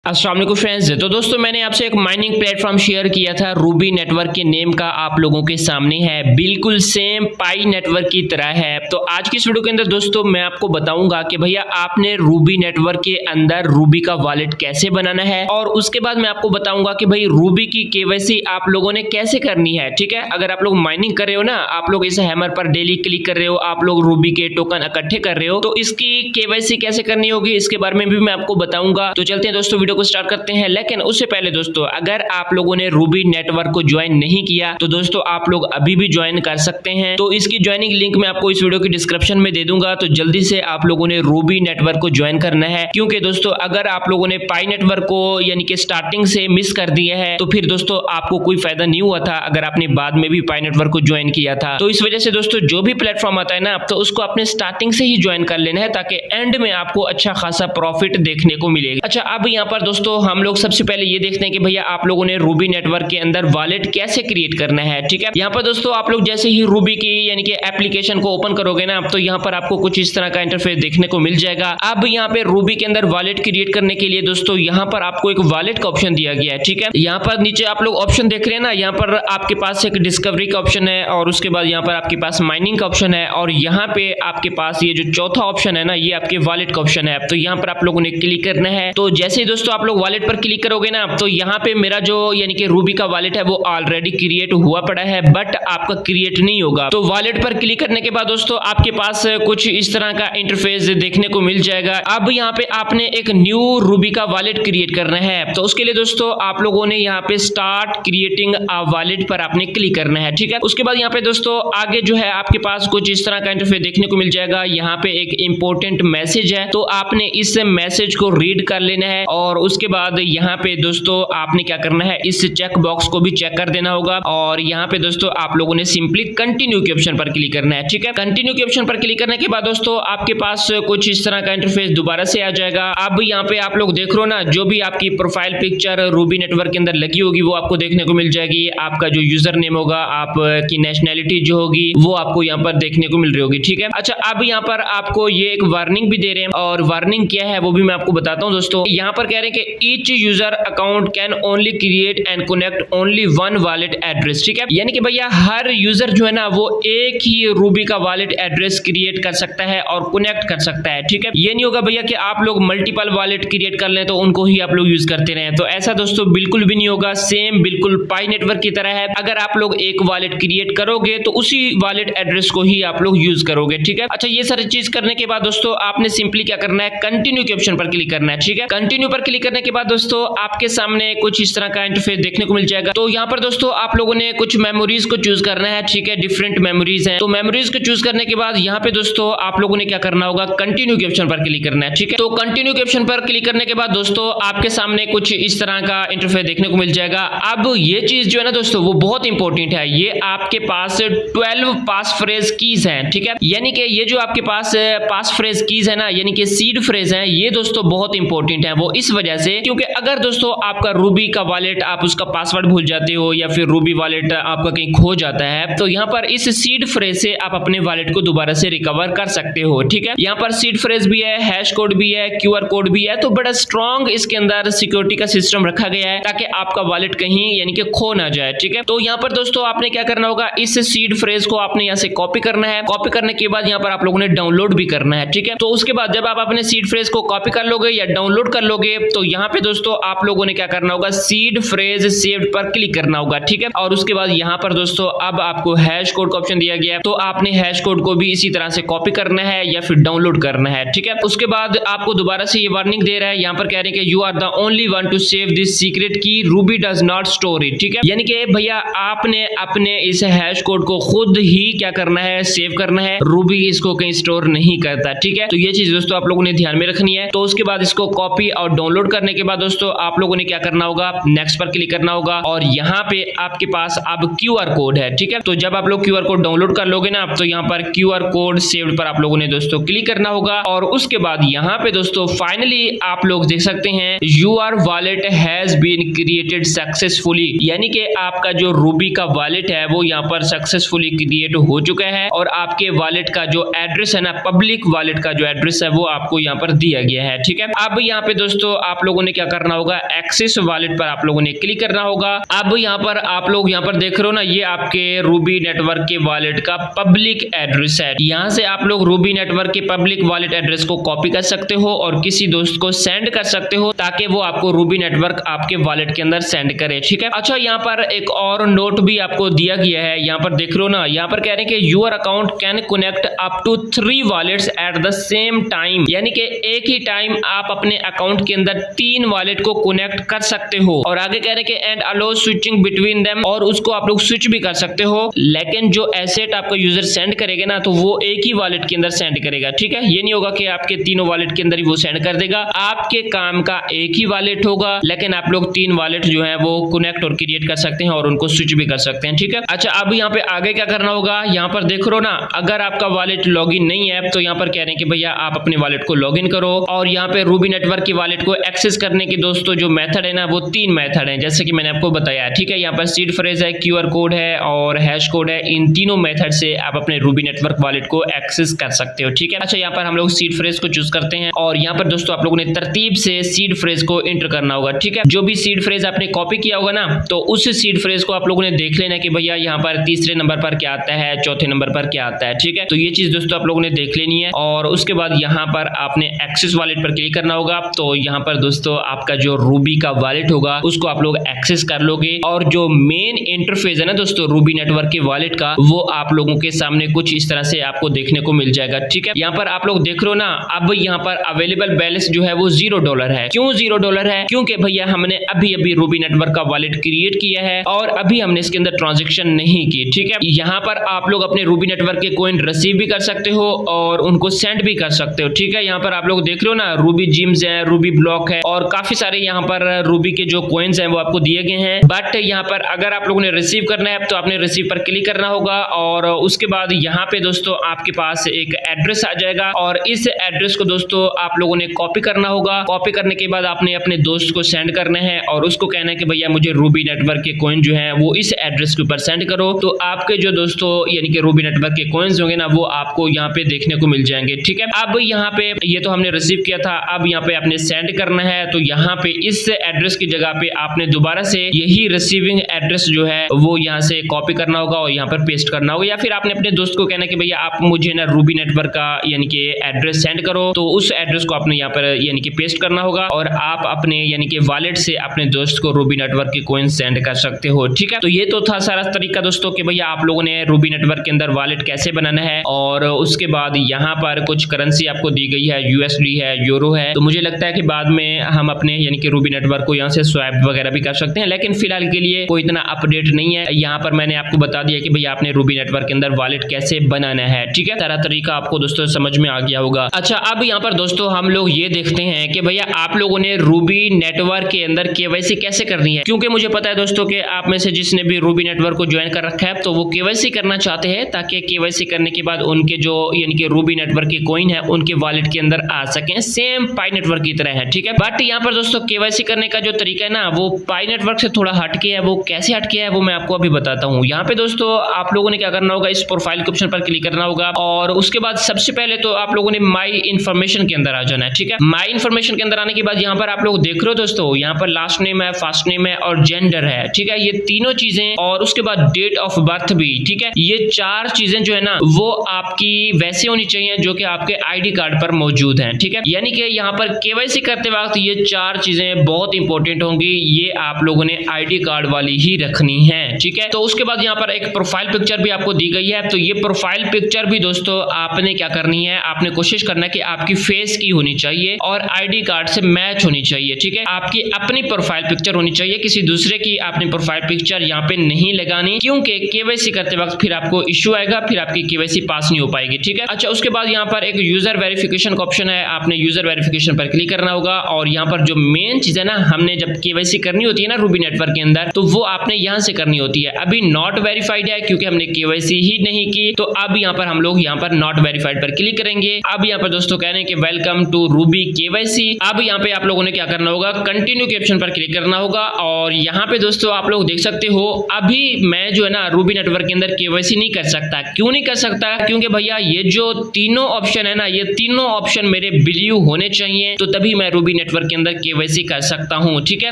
अस्सलाम वालेकुम फ्रेंड्स। तो दोस्तों मैंने आपसे एक माइनिंग प्लेटफॉर्म शेयर किया था, रूबी नेटवर्क के नेम का आप लोगों के सामने है, बिल्कुल सेम पाई नेटवर्क की तरह है। तो आज की इस वीडियो के अंदर दोस्तों मैं आपको बताऊंगा कि भैया आपने रूबी नेटवर्क के अंदर रूबी का वॉलेट कैसे बनाना है, और उसके बाद मैं आपको बताऊंगा कि भाई रूबी की केवाईसी आप लोगों ने कैसे करनी है। ठीक है, अगर आप लोग माइनिंग कर रहे हो ना, आप लोग इस हैमर पर डेली क्लिक कर रहे हो, आप लोग रूबी के टोकन इकट्ठे कर रहे हो, तो इसकी केवाईसी कैसे करनी होगी इसके बारे में भी मैं आपको बताऊंगा। तो चलते हैं दोस्तों, वीडियो को स्टार्ट करते हैं। लेकिन उससे पहले दोस्तों, अगर आप लोगों ने रूबी नेटवर्क को ज्वाइन नहीं किया तो दोस्तों आप लोग अभी भी ज्वाइन कर सकते हैं। तो इसकी ज्वाइनिंग लिंक मैं आपको इस वीडियो की डिस्क्रिप्शन में दे दूंगा। तो जल्दी से आप लोगों ने रूबी नेटवर्क को ज्वाइन करना है, क्योंकि दोस्तों अगर आप लोगों ने पाई नेटवर्क को यानी कि स्टार्टिंग से मिस कर दिया है तो फिर दोस्तों आपको कोई फायदा नहीं हुआ था अगर आपने बाद में भी पाई नेटवर्क को ज्वाइन किया था। तो इस वजह से दोस्तों जो भी प्लेटफॉर्म आता है ना, तो उसको अपने स्टार्टिंग से ही ज्वाइन कर लेना है, ताकि एंड में आपको अच्छा खासा प्रॉफिट देखने को मिलेगा। अच्छा, अब यहाँ पर दोस्तों हम लोग सबसे पहले ये देखते हैं कि भैया आप लोगों ने रूबी नेटवर्क के अंदर वॉलेट कैसे क्रिएट करना है। ठीक है, यहाँ पर दोस्तों आप लोग जैसे ही रूबी की यानी कि एप्लीकेशन को ओपन करोगे ना, तो यहाँ पर आपको कुछ इस तरह का इंटरफेस देखने को मिल जाएगा। अब यहाँ पे रूबी के अंदर वॉलेट क्रिएट करने के लिए दोस्तों यहाँ पर आपको एक वॉलेट का ऑप्शन दिया गया है। ठीक है, यहाँ पर नीचे आप लोग ऑप्शन देख रहे हैं ना, यहाँ पर आपके पास एक डिस्कवरी का ऑप्शन है, और उसके बाद यहाँ पर आपके पास माइनिंग का ऑप्शन है, और यहाँ पे आपके पास ये जो चौथा ऑप्शन है ना, ये आपके वॉलेट का ऑप्शन है। तो यहाँ पर आप लोगों ने क्लिक करना है। तो जैसे ही दोस्तों आप लोग वॉलेट पर क्लिक करोगे ना, तो यहाँ पे मेरा जो यानी कि रूबी का वॉलेट है वो ऑलरेडी क्रिएट हुआ पड़ा है, बट आपका क्रिएट नहीं होगा। तो वॉलेट पर क्लिक करने के बाद दोस्तों आपके पास कुछ इस तरह का इंटरफेस देखने को मिल जाएगा। अब यहाँ पे आपने एक न्यू रूबी का वॉलेट क्रिएट करना है। तो उसके लिए दोस्तों आप लोगों ने यहाँ पे स्टार्ट क्रिएटिंग अ वॉलेट पर आपने क्लिक करना है। ठीक है, उसके बाद यहाँ पे दोस्तों आगे जो है आपके पास कुछ इस तरह का इंटरफेस देखने को मिल जाएगा। यहाँ पे एक इंपॉर्टेंट मैसेज है, तो आपने इस मैसेज को रीड कर लेना है, और उसके बाद यहाँ पे दोस्तों आपने क्या करना है, इस चेक बॉक्स को भी चेक कर देना होगा, और यहाँ पे दोस्तों आप लोगों ने सिंपली कंटिन्यू के ऑप्शन पर क्लिक करना है। ठीक है, कंटिन्यू के ऑप्शन पर क्लिक करने के बाद दोस्तों आपके पास कुछ इस तरह का इंटरफेस दोबारा से आ जाएगा। अब यहाँ पे आप लोग देख रहे हो ना, जो भी आपकी प्रोफाइल पिक्चर रूबी नेटवर्क के अंदर लगी होगी वो आपको देखने को मिल जाएगी। आपका जो यूजर नेम होगा, आपकी नेशनैलिटी जो होगी वो आपको यहाँ पर देखने को मिल रही होगी। ठीक है, अच्छा अब यहाँ पर आपको ये एक वार्निंग भी दे रहे हैं, और वार्निंग क्या है वो भी मैं आपको बताता हूँ दोस्तों। यहाँ पर कह रहे हैं कि each user account can only create and connect only one wallet address. ठीक है, यानी कि भैया हर यूजर जो है ना वो एक ही रूबी का वॉलेट एड्रेस क्रिएट कर सकता है और कनेक्ट कर सकता है। ठीक है, ये नहीं होगा भैया कि आप लोग मल्टीपल वॉलेट क्रिएट कर लें तो उनको ही आप लोग यूज करते रहें। तो ऐसा दोस्तों बिल्कुल भी नहीं होगा, सेम बिल्कुल पाई नेटवर्क की तरह है। अगर आप लोग एक वॉलेट क्रिएट करोगे तो उसी वॉलेट एड्रेस को ही आप लोग यूज करोगे। ठीक है, अच्छा ये सारी चीज करने के बाद दोस्तों आपने सिंपली क्या करना है, कंटिन्यू के ऑप्शन पर क्लिक करना है। ठीक है, कंटिन्यू पर क्लिक करने के बाद दोस्तों आपके सामने कुछ इस तरह का इंटरफेस देखने को मिल जाएगा। तो यहाँ पर दोस्तों आप लोगों ने कुछ मेमोरीज को चूज करना है। ठीक है, डिफरेंट मेमोरीज हैं। तो मेमोरीज को चूज करने के बाद यहाँ पे दोस्तों आप लोगों ने क्या करना होगा, कंटिन्यू के ऑप्शन पर क्लिक करना है। ठीक है, तो कंटिन्यू के ऑप्शन पर क्लिक करने के बाद दोस्तों आपके सामने कुछ इस तरह का इंटरफेस देखने को मिल जाएगा। अब ये चीज जो है ना दोस्तों वो बहुत इंपॉर्टेंट है, ये आपके पास 12 पास फ्रेज कीज हैं। ठीक है, यानी कि ये जो आपके पास पास फ्रेज कीज है ना, यानी कि सीड फ्रेज है, ये दोस्तों बहुत इंपॉर्टेंट है। वो इस वजह से क्योंकि अगर दोस्तों आपका रूबी का वॉलेट आप उसका पासवर्ड भूल जाते हो, या फिर रूबी वॉलेट आपका कहीं खो जाता है, तो यहाँ पर इस सीड फ्रेज से आप अपने वॉलेट को दोबारा से रिकवर कर सकते हो। ठीक है, यहाँ पर सीड फ्रेज भी है, हैश कोड भी है, क्यूआर कोड भी है। तो बड़ा स्ट्रॉन्ग इसके अंदर सिक्योरिटी का सिस्टम रखा गया है, ताकि आपका वॉलेट कहीं यानी कि खो ना जाए। ठीक है, तो यहाँ पर दोस्तों आपने क्या करना होगा, इस सीड फ्रेज को आपने यहाँ से कॉपी करना है। कॉपी करने के बाद यहाँ पर आप लोगों ने डाउनलोड भी करना है। ठीक है, तो उसके बाद जब आप अपने सीड फ्रेज को कॉपी कर लोगे या डाउनलोड कर लोगे, तो यहाँ पे दोस्तों आप लोगों ने क्या करना होगा, सीड फ्रेज सेव्ड पर क्लिक करना होगा। ठीक है, और उसके बाद यहाँ पर दोस्तों अब आपको हैश कोड का ऑप्शन दिया गया है, तो आपने हैश कोड को भी इसी तरह से कॉपी करना है या फिर डाउनलोड करना है। ठीक है, उसके बाद आपको दोबारा से ये वार्निंग दे रहा है, यहाँ पर कह रहे हैं कि you are the only one to save this secret की, Ruby does not store it. ठीक है, यानी कि भैया आपने अपने इस हैश कोड को खुद ही क्या करना है, सेव करना है, रूबी इसको कहीं स्टोर नहीं करता। ठीक है, तो ये चीज दोस्तों आप लोगों ने ध्यान में रखनी है। तो उसके बाद इसको कॉपी और डाउनलोड करने के बाद दोस्तों आप लोगों ने क्या करना होगा, नेक्स्ट पर क्लिक करना होगा, और यहाँ पे आपके पास अब क्यूआर कोड है। ठीक है, तो जब आप लोग क्यूआर कोड डाउनलोड कर लोगे ना, तो यहाँ पर क्यूआर कोड सेव्ड पर आप लोगों ने दोस्तों क्लिक करना होगा, और उसके बाद यहाँ पे दोस्तों फाइनली आप लोग देख सकते हैं your wallet has been created successfully, यानी कि आपका जो रूबी का वॉलेट है वो यहाँ पर सक्सेसफुली क्रिएट हो चुका है, और आपके वॉलेट का जो एड्रेस है ना, पब्लिक वॉलेट का जो एड्रेस है वो आपको यहाँ पर दिया गया है। ठीक है, अब यहाँ पे दोस्तों आप आप लोगों ने क्या करना होगा, एक्सिस वॉलेट पर आप लोगों ने क्लिक करना होगा। अब यहाँ पर आप लोग यहाँ पर देख रहे हो ना, ये आपके रूबी नेटवर्क के वॉलेट का पब्लिक एड्रेस है। यहाँ से आप लोग रूबी नेटवर्क के पब्लिक वॉलेट एड्रेस को कॉपी कर सकते हो और किसी दोस्त को सेंड कर सकते हो ताकि वो आपको रूबी नेटवर्क आपके वॉलेट के अंदर सेंड करे, ठीक है। अच्छा, यहाँ पर एक और नोट भी आपको दिया गया है, यहाँ पर देख रहे हो ना, यहाँ पर कह रहे हैं कि your account can connect up to 3 wallets at the same time, यानी कि एक ही टाइम आप अपने अकाउंट के अंदर 3 वॉलेट को कनेक्ट कर सकते हो। और आगे कह रहे हैं कि and allow switching between them, और उसको आप लोग स्विच भी कर सकते हो, लेकिन जो एसेट आपका यूजर सेंड करेगा ना तो वो एक ही वॉलेट के अंदर सेंड करेगा, ठीक है। ये नहीं होगा कि आपके तीनों वॉलेट के अंदर ही वो सेंड कर देगा, आपके काम का एक ही वॉलेट होगा, लेकिन आप लोग 3 वॉलेट जो है वो कनेक्ट और क्रिएट कर सकते हैं और उनको स्विच भी कर सकते हैं, ठीक है। अच्छा, अब यहाँ पे आगे क्या करना होगा, यहाँ पर देख रहे हो ना, अगर आपका वॉलेट लॉगिन नहीं है तो यहाँ पर कह रहे हैं कि भैया आप अपने वॉलेट को लॉगिन करो। और यहाँ पे रूबी नेटवर्क की वॉलेट को एक्सेस करने के दोस्तों जो मेथड है ना, वो 3 मेथड हैं, जैसे कि मैंने आपको बताया, ठीक है। यहाँ पर सीड फ्रेज है, क्यूआर कोड है और हैश कोड है। इन तीनों मेथड से आप अपने रूबी नेटवर्क वॉलेट को एक्सेस कर सकते हो, ठीक है। अच्छा, यहाँ पर हम लोग सीड फ्रेज को चूज करते हैं और यहाँ पर दोस्तों आप लोगों ने तरतीब से सीड फ्रेज को एंटर करना होगा, ठीक है। जो भी सीड फ्रेज आपने कॉपी किया होगा ना, तो उस सीड फ्रेज को आप लोगों ने देख लेना कि भैया यहाँ पर तीसरे नंबर पर क्या आता है, चौथे नंबर पर क्या आता है, ठीक है। तो ये चीज दोस्तों आप लोगों ने देख लेनी है और उसके बाद यहाँ पर आपने एक्सेस वॉलेट पर क्लिक करना होगा। तो यहाँ पर दोस्तों आपका जो रूबी का वॉलेट होगा उसको आप लोग एक्सेस कर लोगे और जो मेन इंटरफेस है ना दोस्तों रूबी नेटवर्क के वॉलेट का, वो आप लोगों के सामने कुछ इस तरह से आपको देखने को मिल जाएगा, ठीक है। यहाँ पर आप लोग देख रहे हो ना, अब यहाँ पर अवेलेबल बैलेंस जो है वो $0 है। क्यों $0 है? क्योंकि भैया हमने अभी अभी रूबी नेटवर्क का वॉलेट क्रिएट किया है और अभी हमने इसके अंदर ट्रांजेक्शन नहीं की, ठीक है। यहाँ पर आप लोग अपने रूबी नेटवर्क के कॉइन रिसीव भी कर सकते हो और उनको सेंड भी कर सकते हो, ठीक है। यहाँ पर आप लोग देख रहे हो ना, रूबी जिम्स है, रूबी ब्लॉक है और काफी सारे यहाँ पर रूबी के जो कॉइन्स हैं वो आपको दिए गए हैं। बट यहाँ पर अगर आप लोगों ने रिसीव करना है तो आपने रिसीव पर क्लिक करना होगा और उसके बाद यहाँ पे दोस्तों आपके पास एक एड्रेस आ जाएगा और इस एड्रेस को दोस्तों आप लोगों ने कॉपी करना होगा। कॉपी करने के बाद आपने अपने दोस्त को सेंड करना है और उसको कहना है कि भैया मुझे रूबी नेटवर्क के कॉइन जो है वो इस एड्रेस के ऊपर सेंड करो। तो आपके जो दोस्तों यानी कि रूबी नेटवर्क के कॉइन्स होंगे ना, वो आपको यहाँ पे देखने को मिल जाएंगे, ठीक है। अब यहाँ पे ये तो हमने रिसीव किया था, अब यहाँ पे आपने सेंड करना है। तो यहाँ पे इस एड्रेस की जगह पे आपने दोबारा से यही रिसीविंग एड्रेस जो है वो यहाँ से कॉपी करना होगा और यहाँ पर पेस्ट करना होगा, या फिर आपने अपने दोस्त को कहना कि भैया आप मुझे ना रूबी नेटवर्क का यानी कि एड्रेस सेंड करो। तो उस एड्रेस को आपने यहाँ पर यानी कि पेस्ट करना होगा और आप अपने यानी कि वॉलेट से अपने दोस्त को रूबी नेटवर्क के कॉइन सेंड कर सकते हो, ठीक है। तो ये तो था सारा तरीका दोस्तों कि भैया आप लोगों ने रूबी नेटवर्क के अंदर वॉलेट कैसे बनाना है। और उसके बाद यहाँ पर कुछ करेंसी आपको दी गई है, यूएसडी है, यूरो है। तो मुझे लगता है कि बाद में हम अपने यानी कि रूबी नेटवर्क को यहाँ से स्वैप वगैरह भी कर सकते हैं, लेकिन फिलहाल के लिए कोई इतना अपडेट नहीं है। यहाँ पर मैंने आपको बता दिया कि भैया आपने रूबी नेटवर्क के अंदर वॉलेट कैसे बनाना है, ठीक है। सारा तरीका आपको दोस्तों समझ में आ गया होगा। अच्छा, अब यहाँ पर दोस्तों हम लोग ये देखते हैं कि भैया आप लोगों ने रूबी नेटवर्क के अंदर केवाईसी कैसे करनी है, क्योंकि मुझे पता है दोस्तों कि आप में से जिसने भी रूबी नेटवर्क को ज्वाइन कर रखा है तो वो केवाईसी करना चाहते हैं ताकि केवाईसी करने के बाद उनके जो यानी कि रूबी नेटवर्क के कॉइन है उनके वॉलेट के अंदर आ सके, सेम पाई नेटवर्क की तरह है, ठीक है। बट यहाँ पर दोस्तों केवाईसी करने का जो तरीका है ना वो पाई नेटवर्क से थोड़ा हटके है। वो कैसे हटके है वो मैं आपको अभी बताता हूँ। यहाँ पे दोस्तों आप लोगों ने क्या करना होगा, इस प्रोफाइल के ऑप्शन पर क्लिक करना होगा और उसके बाद सबसे पहले तो आप लोगों ने माई इन्फॉर्मेशन के अंदर आ जाना है, ठीक है। माई इन्फॉर्मेशन के अंदर आने के बाद यहाँ पर आप लोग देख रहे हो दोस्तों, यहाँ पर लास्ट नेम है, फर्स्ट नेम है और जेंडर है, ठीक है। ये तीनों चीजें और उसके बाद डेट ऑफ बर्थ भी, ठीक है। ये 4 चीजें जो है ना वो आपकी वैसे होनी चाहिए जो कि आपके आईडी कार्ड पर मौजूद हैं, ठीक है। यानी कि यहाँ पर केवाईसी करते वक्त ये 4 चीजें बहुत इंपॉर्टेंट होंगी, ये आप लोगों ने आईडी कार्ड वाली ही रखनी है, ठीक है। तो उसके बाद यहाँ पर एक प्रोफाइल पिक्चर भी आपको दी गई है। तो ये प्रोफाइल पिक्चर भी दोस्तों आपने क्या करनी है, आपने कोशिश करना है कि आपकी फेस की होनी चाहिए और आईडी कार्ड से मैच होनी चाहिए, ठीक है। आपकी अपनी प्रोफाइल पिक्चर होनी चाहिए, किसी दूसरे की आपने प्रोफाइल पिक्चर यहाँ पे नहीं लगानी, क्योंकि केवाईसी करते वक्त फिर आपको इश्यू आएगा, फिर आपकी केवाईसी पास नहीं हो पाएगी, ठीक है। अच्छा, उसके बाद यहाँ पर एक यूजर वेरिफिकेशन का ऑप्शन है, आपने यूजर वेरिफिकेशन पर क्लिक करना होगा और यहाँ पर जो मेन चीज है ना, हमने जब केवाईसी करनी होती है ना रूबी नेटवर्क के अंदर, तो वो आपने यहाँ से करनी होती है। अभी नॉट वेरीफाइड है क्योंकि हमने केवाईसी ही नहीं की, तो अब यहाँ पर हम लोग यहाँ पर नॉट वेरीफाइड पर क्लिक करेंगे। अब यहाँ पर दोस्तों कहने के वेलकम टू रूबी केवाईसी। अब यहाँ पे आप लोगों ने क्या करना होगा, कंटिन्यू के ऑप्शन पर क्लिक करना होगा और यहाँ पे दोस्तों आप लोग देख सकते हो अभी मैं जो है ना रूबी नेटवर्क के अंदर केवाईसी नहीं कर सकता। क्यों नहीं कर सकता? क्योंकि भैया ये जो तीनों ऑप्शन है ना, ये तीनों ऑप्शन मेरे ब्लू होने चाहिए, तो तभी मैं रूबी नेटवर्क के अंदर केवाईसी कर सकता हूँ। ठीक है,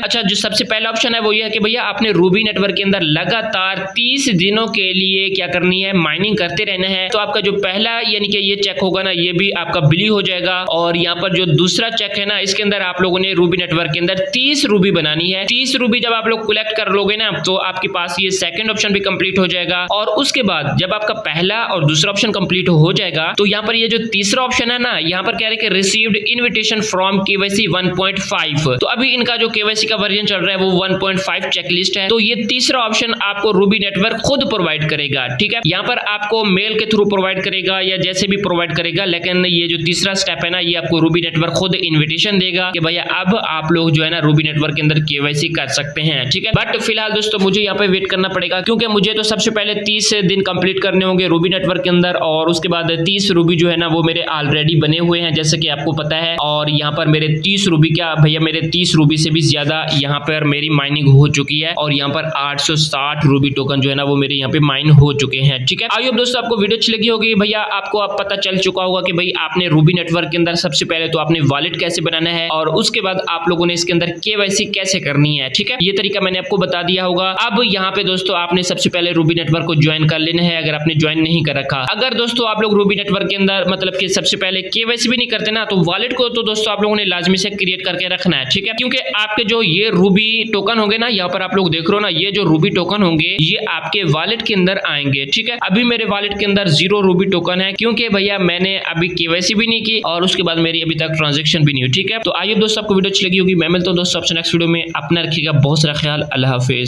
अच्छा जो सबसे पहला ऑप्शन है वो ये है कि भैया आपने रूबी नेटवर्क के अंदर लगातार 30 दिनों के लिए क्या करनी है, माइनिंग करते रहना है। तो आपका जो पहला यानी कि ये चेक होगा ना, ये भी आपका बिली हो जाएगा। और यहाँ पर जो दूसरा चेक है ना, इसके अंदर आप लोगों ने रूबी नेटवर्क के अंदर 30 रूबी बनानी है। 30 रूबी जब आप लोग कलेक्ट कर लोगे ना, तो आपके पास ये सेकंड ऑप्शन भी कंप्लीट हो जाएगा। और उसके बाद जब आपका पहला और दूसरा ऑप्शन कंप्लीट हो जाएगा, तो यहाँ पर ये जो तीसरा ऑप्शन है ना, यहाँ पर कह रहे हैं कि रिसीव्ड इनविटेशन फ्रॉम केवाईसी 1.5। तो अभी इनका जो केवाईसी का वर्जन चल रहा है वो 1.5 चेकलिस्ट है। तो ये तीसरा ऑप्शन आपको रूबी नेटवर्क खुद प्रोवाइड करेगा। ठीक है, यहाँ पर आपको मेल के थ्रू प्रोवाइड करेगा या जैसे भी प्रोवाइड करेगा, लेकिन ये जो तीसरा स्टेप है ना, ये आपको रूबी नेटवर्क खुद इन्विटेशन देगा कि भैया अब आप लोग जो है ना रूबी नेटवर्क के अंदर केवाईसी कर सकते हैं। ठीक है, बट फिलहाल दोस्तों मुझे यहाँ पे वेट करना पड़ेगा, क्योंकि मुझे तो सबसे पहले 30 दिन कंप्लीट करने होंगे रूबी नेटवर्क के अंदर, और उसके बाद 30 रूबी जो है ना वो मेरे ऑलरेडी बने हुए हैं, जैसे कि आपको पता है। और यहाँ पर मेरे 30 रूबी क्या भैया, मेरे 30 रूबी से भी ज्यादा यहाँ पर मेरी माइनिंग हो चुकी है, और यहाँ पर 860 रूबी टोकन जो है ना वो मेरे यहाँ पे माइन हो चुके हैं। ठीक है, आइए दोस्तों आपको वीडियो अच्छी लगी होगी, भैया आपको अब पता चल चुका होगा कि भाई आपने रूबी नेटवर्क के अंदर सबसे पहले तो आपने वॉलेट कैसे बनाना है, और उसके बाद आप लोगों ने इसके अंदर केवाईसी कैसे करनी है। ठीक है, ये तरीका मैंने आपको बता दिया होगा। अब यहाँ पे दोस्तों आपने सबसे पहले रूबी नेटवर्क को ज्वाइन कर लेना है, अगर आपने ज्वाइन नहीं कर रखा। अगर दोस्तों आप लोग रूबी नेटवर्क के अंदर मतलब कि सबसे पहले केवाईसी भी नहीं करते ना, तो वॉलेट को तो दोस्तों आप लोगों ने लाजमी से क्रिएट करके रखना है। ठीक है, क्योंकि आपके जो ये रूबी टोकन होंगे ना, यहाँ पर आप लोग देख रहे हो ना, ये जो रूबी टोकन होंगे ये आपके वॉलेट के अंदर आएंगे। ठीक है, अभी मेरे वॉलेट के अंदर 0 रूबी टोकन है, क्योंकि भैया मैंने अभी केवाईसी भी नहीं की और उसके बाद मेरी अभी तक ट्रांजेक्शन भी नहीं हुई। ठीक है, तो आइए दोस्तों आपको वीडियो अच्छी लगी होगी, मैं मिलता हूँ दोस्तों आपसे नेक्स्ट वीडियो में। अपना रखिएगा बहुत सारा ख्याल, अल्लाह हाफिज।